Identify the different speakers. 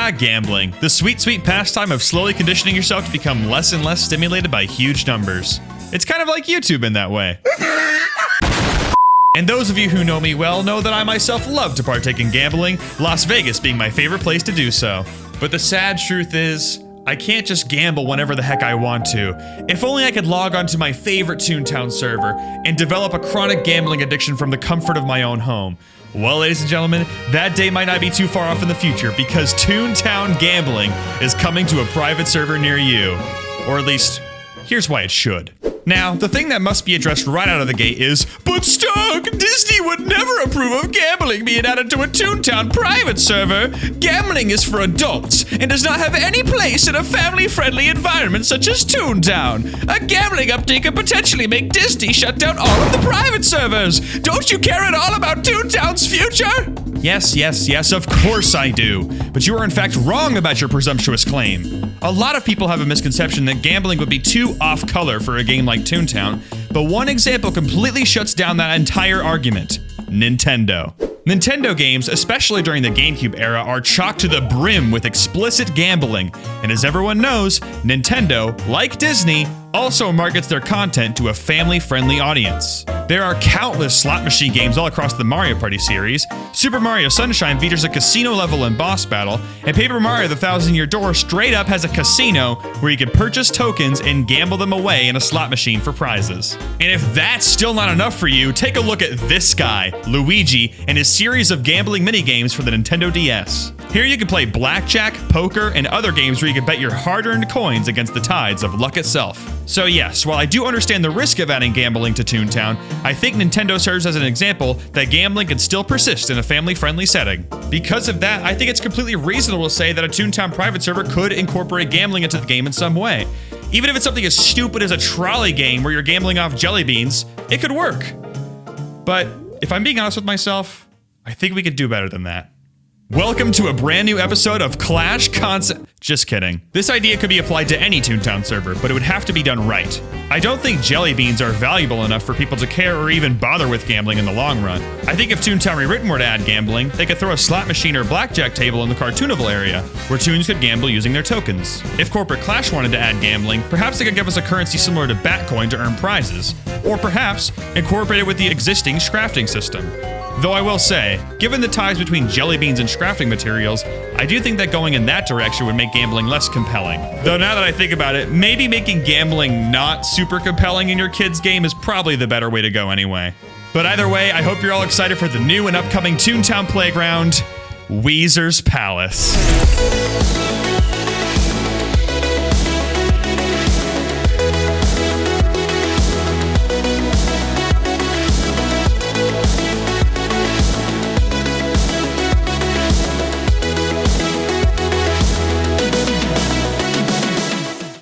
Speaker 1: Yeah, gambling. The sweet, sweet pastime of slowly conditioning yourself to become less and less stimulated by huge numbers. It's kind of like YouTube in that way. And those of you who know me well know that I myself love to partake in gambling, Las Vegas being my favorite place to do so. But the sad truth is, I can't just gamble whenever the heck I want to. If only I could log onto my favorite Toontown server and develop a chronic gambling addiction from the comfort of my own home. Well, ladies and gentlemen, that day might not be too far off in the future because Toontown Gambling is coming to a private server near you. Or at least, here's why it should. Now, the thing that must be addressed right out of the gate is, but Stuck, Disney would never approve of gambling being added to a Toontown private server. Gambling is for adults and does not have any place in a family-friendly environment such as Toontown. A gambling update could potentially make Disney shut down all of the private servers. Don't you care at all about Toontown's future? Yes, of course I do. But you are in fact wrong about your presumptuous claim. A lot of people have a misconception that gambling would be too off-color for a game like Toontown, but one example completely shuts down that entire argument: Nintendo. Nintendo games, especially during the GameCube era, are chock to the brim with explicit gambling, and as everyone knows, Nintendo, like Disney, also markets their content to a family-friendly audience. There are countless slot machine games all across the Mario Party series. Super Mario Sunshine features a casino level and boss battle, and Paper Mario: The Thousand-Year Door straight up has a casino where you can purchase tokens and gamble them away in a slot machine for prizes. And if that's still not enough for you, take a look at this guy, Luigi, and his series of gambling minigames for the Nintendo DS. Here you can play blackjack, poker, and other games where you can bet your hard-earned coins against the tides of luck itself. So yes, while I do understand the risk of adding gambling to Toontown, I think Nintendo serves as an example that gambling can still persist in a family-friendly setting. Because of that, I think it's completely reasonable to say that a Toontown private server could incorporate gambling into the game in some way. Even if it's something as stupid as a trolley game where you're gambling off jelly beans, it could work. But if I'm being honest with myself, I think we could do better than that. Welcome to a brand new episode of Clash Concept. Just kidding. This idea could be applied to any Toontown server, but it would have to be done right. I don't think jelly beans are valuable enough for people to care or even bother with gambling in the long run. I think if Toontown Rewritten were to add gambling, they could throw a slot machine or blackjack table in the Cartoonival area, where Toons could gamble using their tokens. If Corporate Clash wanted to add gambling, perhaps they could give us a currency similar to Batcoin to earn prizes, or perhaps incorporate it with the existing scrafting system. Though I will say, given the ties between jelly beans and scrafting materials, I do think that going in that direction would make gambling less compelling. Though now that I think about it, maybe making gambling not super compelling in your kid's game is probably the better way to go anyway. But either way, I hope you're all excited for the new and upcoming Toontown playground, Weezer's Palace.